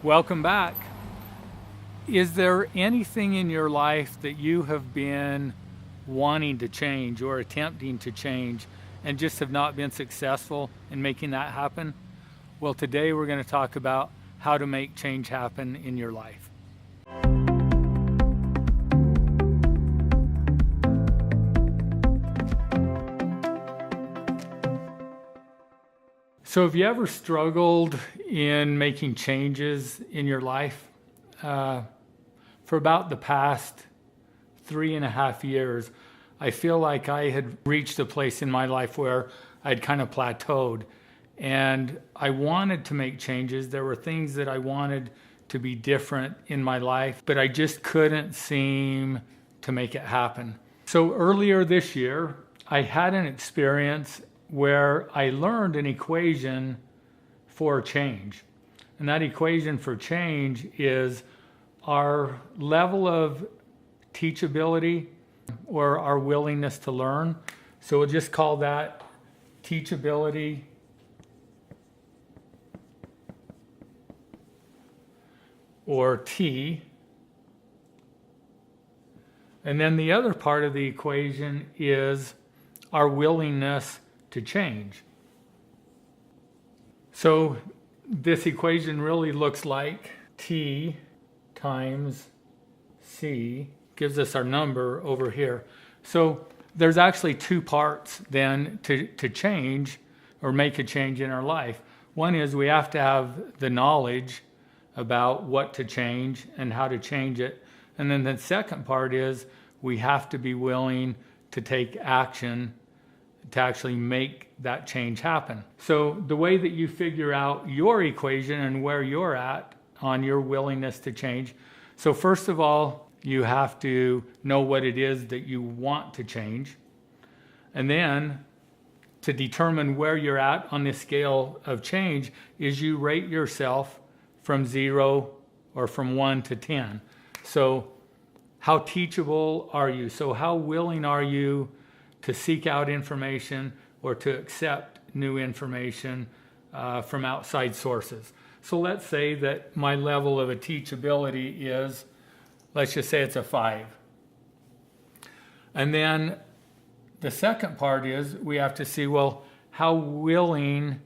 Welcome back. Is there anything in your life that you have been wanting to change or attempting to change and just have not been successful in making that happen? Well, today we're going to talk about how to make change happen in your life. So have you ever struggled in making changes in your life? For about the past 3.5 years, I feel like I had reached a place in my life where I'd kind of plateaued, and I wanted to make changes. There were things that I wanted to be different in my life, but I just couldn't seem to make it happen. So earlier this year, I had an experience where I learned an equation for change. And that equation for change is our level of teachability or our willingness to learn. So we'll just call that teachability or T. And then the other part of the equation is our willingness to change. So this equation really looks like T times C gives us our number over here. So there's actually two parts then to change or make a change in our life. One is we have to have the knowledge about what to change and how to change it. And then the second part is we have to be willing to take action to actually make that change happen. So the way that you figure out your equation and where you're at on your willingness to change. So first of all, you have to know what it is that you want to change. And then to determine where you're at on this scale of change is you rate yourself from 0 or from 1 to 10. So how teachable are you? So how willing are you to seek out information or to accept new information from outside sources? So let's say that my level of a teachability is, let's just say it's a 5. And then the second part is we have to see, well, how willing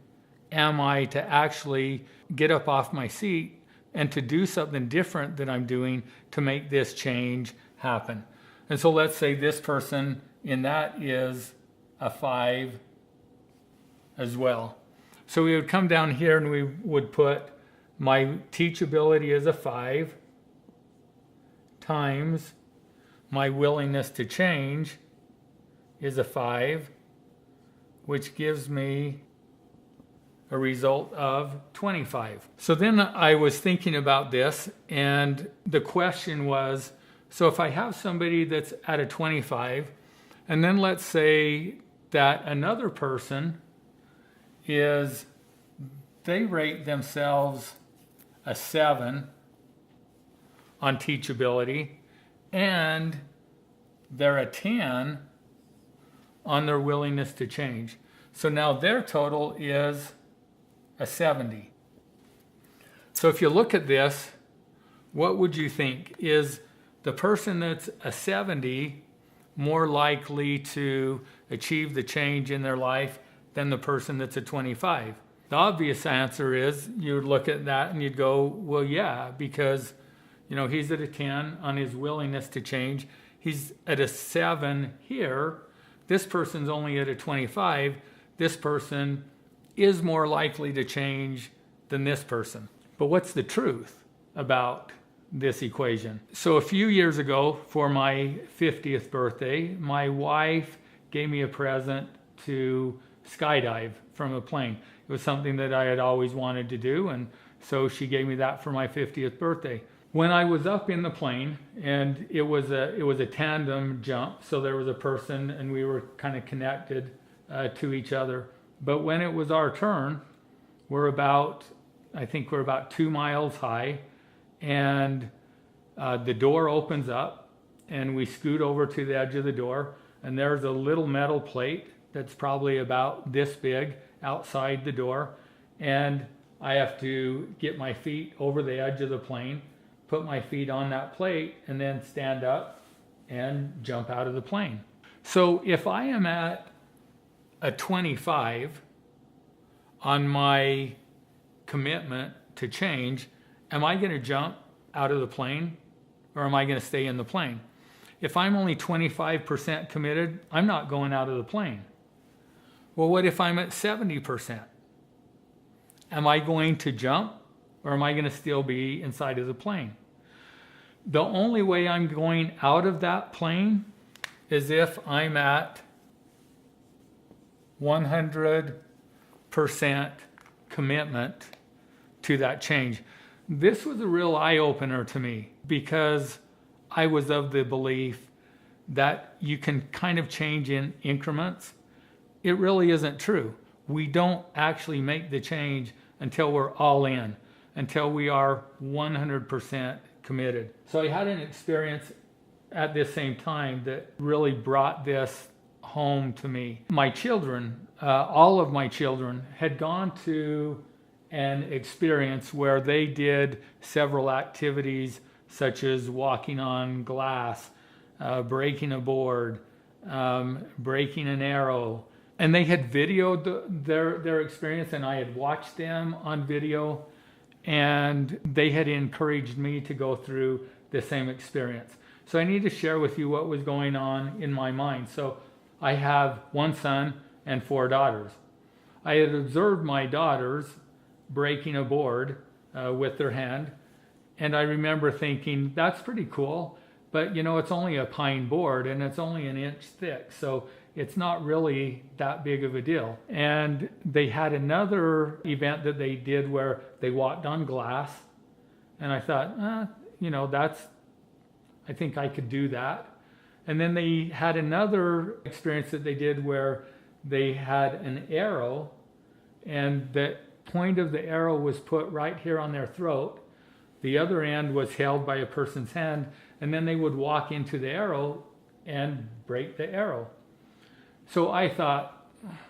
am I to actually get up off my seat and to do something different than I'm doing to make this change happen? And so let's say this person in that is a 5 as well. So we would come down here and we would put my teachability as a 5 times my willingness to change is a 5, which gives me a result of 25. So then I was thinking about this, and the question was, so if I have somebody that's at a 25, and then let's say that another person they rate themselves a 7 on teachability, and they're a 10 on their willingness to change. So now their total is a 70. So if you look at this, what would you think? Is the person that's a 70 more likely to achieve the change in their life than the person that's a 25? The obvious answer is you would look at that and you'd go, well, yeah, because he's at a 10 on his willingness to change. He's at a 7 here. This person's only at a 25. This person is more likely to change than this person. But what's the truth about this equation? So a few years ago, for my 50th birthday, my wife gave me a present to skydive from a plane. It was something that I had always wanted to do, and so she gave me that for my 50th birthday. When I was up in the plane, and it was a tandem jump, so there was a person and we were kind of connected to each other. But when it was our turn, we're about 2 miles high, and the door opens up, and we scoot over to the edge of the door, and there's a little metal plate that's probably about this big outside the door, and I have to get my feet over the edge of the plane, put my feet on that plate, and then stand up and jump out of the plane. So if I am at a 25 on my commitment to change, am I going to jump out of the plane or am I going to stay in the plane? If I'm only 25% committed, I'm not going out of the plane. Well, what if I'm at 70%? Am I going to jump or am I going to still be inside of the plane? The only way I'm going out of that plane is if I'm at 100% commitment to that change. This was a real eye-opener to me because I was of the belief that you can kind of change in increments. It really isn't true. We don't actually make the change until we're all in, until we are 100% committed. So I had an experience at this same time that really brought this home to me. My children, all of my children, had gone to an experience where they did several activities such as walking on glass, breaking a board, breaking an arrow. And they had videoed their experience, and I had watched them on video, and they had encouraged me to go through the same experience. So I need to share with you what was going on in my mind. So I have one son and 4 daughters. I had observed my daughters breaking a board with their hand, and I remember thinking, that's pretty cool, but you know, it's only a pine board and it's only an inch thick, so it's not really that big of a deal. And they had another event that they did where they walked on glass, and I thought, you know, I think I could do that. And then they had another experience that they did where they had an arrow, and the point of the arrow was put right here on their throat. The other end was held by a person's hand, and then they would walk into the arrow and break the arrow. So I thought,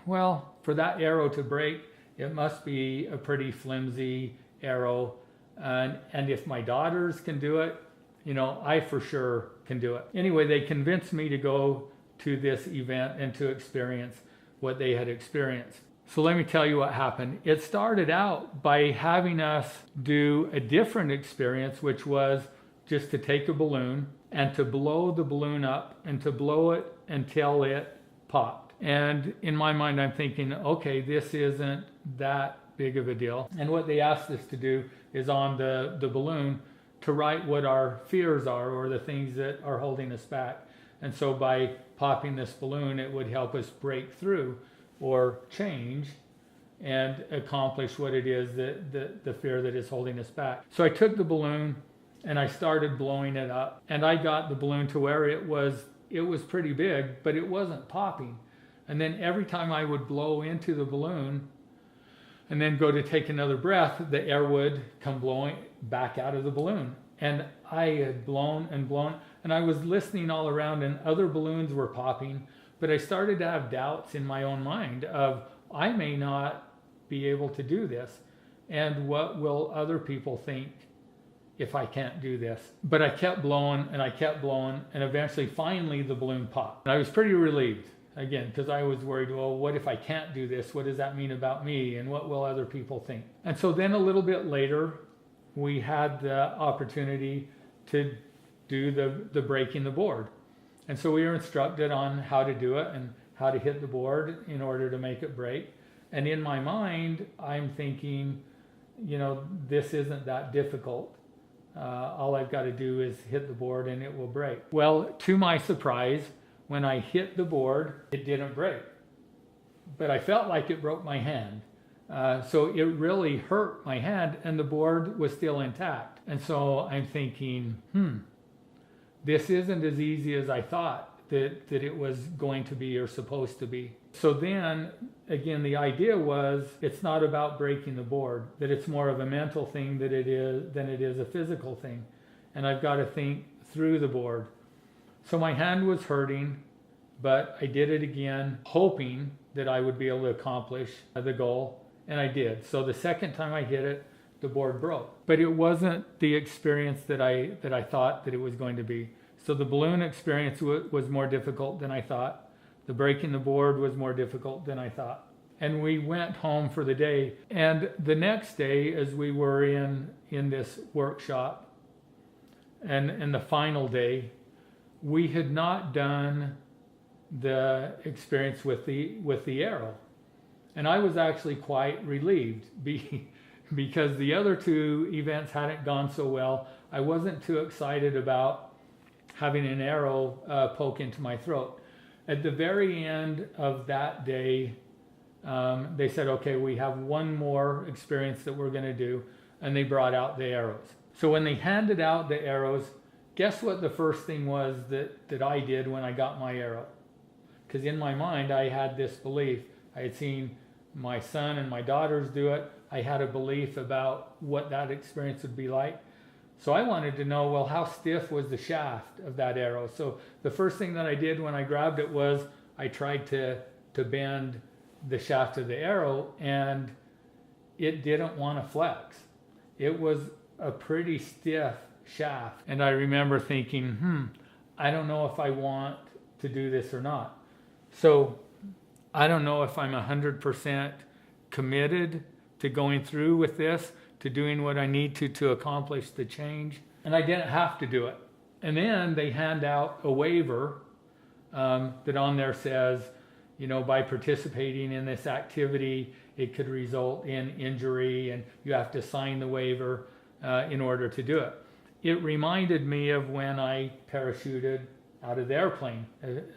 well, for that arrow to break, it must be a pretty flimsy arrow. And if my daughters can do it, you know, I for sure can do it. Anyway, they convinced me to go to this event and to experience what they had experienced. So let me tell you what happened. It started out by having us do a different experience, which was just to take a balloon and to blow the balloon up and to blow it until it popped. And in my mind, I'm thinking, okay, this isn't that big of a deal. And what they asked us to do is on the balloon to write what our fears are or the things that are holding us back. And so by popping this balloon, it would help us break through or change and accomplish what it is that the fear that is holding us back. So I took the balloon and I started blowing it up, and I got the balloon to where it was pretty big, but it wasn't popping. And then every time I would blow into the balloon and then go to take another breath, the air would come blowing back out of the balloon. And I had blown and blown, and I was listening all around, and other balloons were popping, but I started to have doubts in my own mind of, I may not be able to do this, and what will other people think if I can't do this? But I kept blowing, and I kept blowing, and eventually, finally, the balloon popped. And I was pretty relieved, again, because I was worried, well, what if I can't do this? What does that mean about me, and what will other people think? And so then a little bit later, we had the opportunity to do the breaking the board. And so we were instructed on how to do it and how to hit the board in order to make it break. And in my mind, I'm thinking, you know, this isn't that difficult. All I've got to do is hit the board and it will break. Well, to my surprise, when I hit the board, it didn't break. But I felt like it broke my hand. So it really hurt my hand, and the board was still intact. And so I'm thinking, this isn't as easy as I thought that it was going to be or supposed to be. So then, again, the idea was it's not about breaking the board, that it's more of a mental thing than it is a physical thing. And I've got to think through the board. So my hand was hurting, but I did it again, hoping that I would be able to accomplish the goal. And I did. So the second time I hit it, the board broke. But it wasn't the experience that I thought that it was going to be. So the balloon experience was more difficult than I thought. The breaking the board was more difficult than I thought. And we went home for the day. And the next day, as we were in this workshop, and the final day, we had not done the experience with the arrow. And I was actually quite relieved because the other two events hadn't gone so well. I wasn't too excited about having an arrow poke into my throat. At the very end of that day, they said, okay, we have one more experience that we're going to do, and they brought out the arrows. So when they handed out the arrows, guess what the first thing was that I did when I got my arrow? Because in my mind, I had this belief. I had seen my son and my daughters do it. I had a belief about what that experience would be like. So I wanted to know, well, how stiff was the shaft of that arrow? So the first thing that I did when I grabbed it was I tried to bend the shaft of the arrow, and it didn't want to flex. It was a pretty stiff shaft. And I remember thinking, I don't know if I want to do this or not. So I don't know if I'm 100% committed to going through with this, to doing what I need to accomplish the change. And I didn't have to do it. And then they hand out a waiver that on there says, by participating in this activity, it could result in injury, and you have to sign the waiver in order to do it. It reminded me of when I parachuted out of the airplane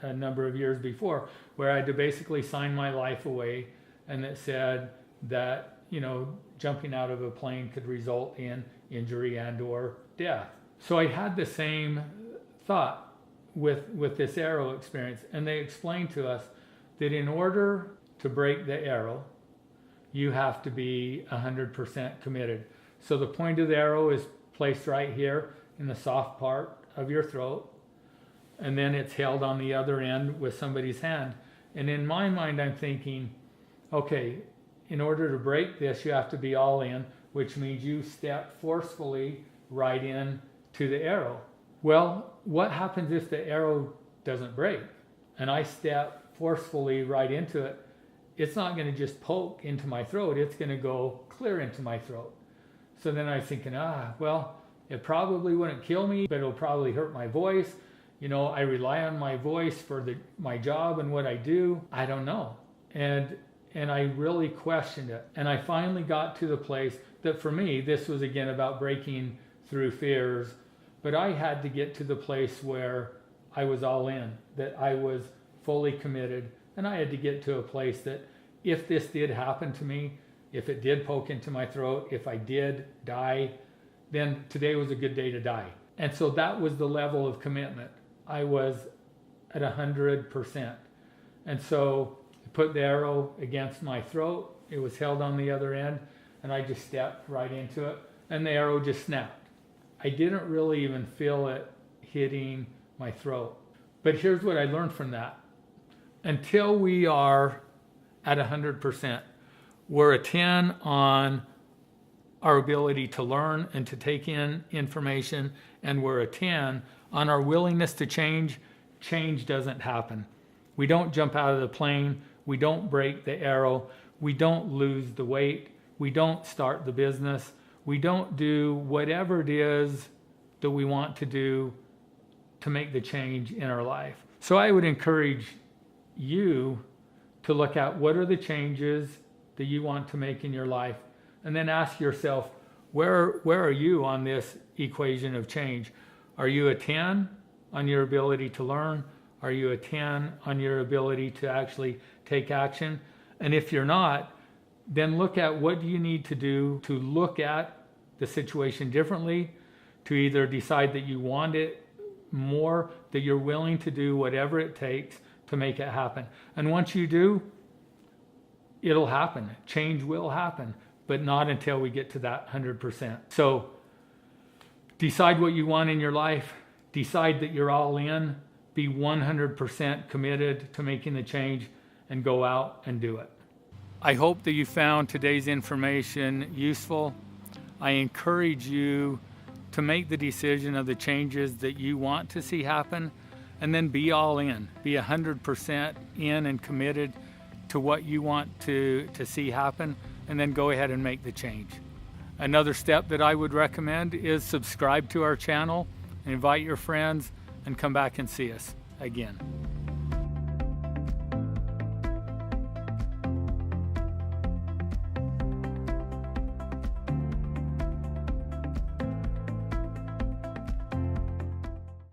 a number of years before, where I had to basically sign my life away, and it said that jumping out of a plane could result in injury and or death. So I had the same thought with this arrow experience, and they explained to us that in order to break the arrow, you have to be 100% committed. So the point of the arrow is placed right here in the soft part of your throat, and then it's held on the other end with somebody's hand. And in my mind, I'm thinking, okay, in order to break this, you have to be all in, which means you step forcefully right in to the arrow. Well, what happens if the arrow doesn't break and I step forcefully right into it? It's not going to just poke into my throat. It's going to go clear into my throat. So then I was thinking, well, it probably wouldn't kill me, but it'll probably hurt my voice. I rely on my voice for my job and what I do. I don't know. And I really questioned it. And I finally got to the place that for me, this was again about breaking through fears, but I had to get to the place where I was all in, that I was fully committed. And I had to get to a place that if this did happen to me, if it did poke into my throat, if I did die, then today was a good day to die. And so that was the level of commitment. I was at 100%. And so I put the arrow against my throat. It was held on the other end, and I just stepped right into it, and the arrow just snapped. I didn't really even feel it hitting my throat. But here's what I learned from that. Until we are at 100%, we're a 10 on our ability to learn and to take in information, and we're a 10 on our willingness to change. Change doesn't happen. We don't jump out of the plane. We don't break the arrow. We don't lose the weight. We don't start the business. We don't do whatever it is that we want to do to make the change in our life. So I would encourage you to look at what are the changes that you want to make in your life, and then ask yourself, where are you on this equation of change? Are you a 10 on your ability to learn? Are you a 10 on your ability to actually take action? And if you're not, then look at what do you need to do to look at the situation differently, to either decide that you want it more, that you're willing to do whatever it takes to make it happen. And once you do, it'll happen. Change will happen, but not until we get to that 100%. So decide what you want in your life. Decide that you're all in. Be 100% committed to making the change, and go out and do it. I hope that you found today's information useful. I encourage you to make the decision of the changes that you want to see happen, and then be all in. Be 100% in and committed to what you want to see happen, and then go ahead and make the change. Another step that I would recommend is subscribe to our channel, invite your friends, and come back and see us again.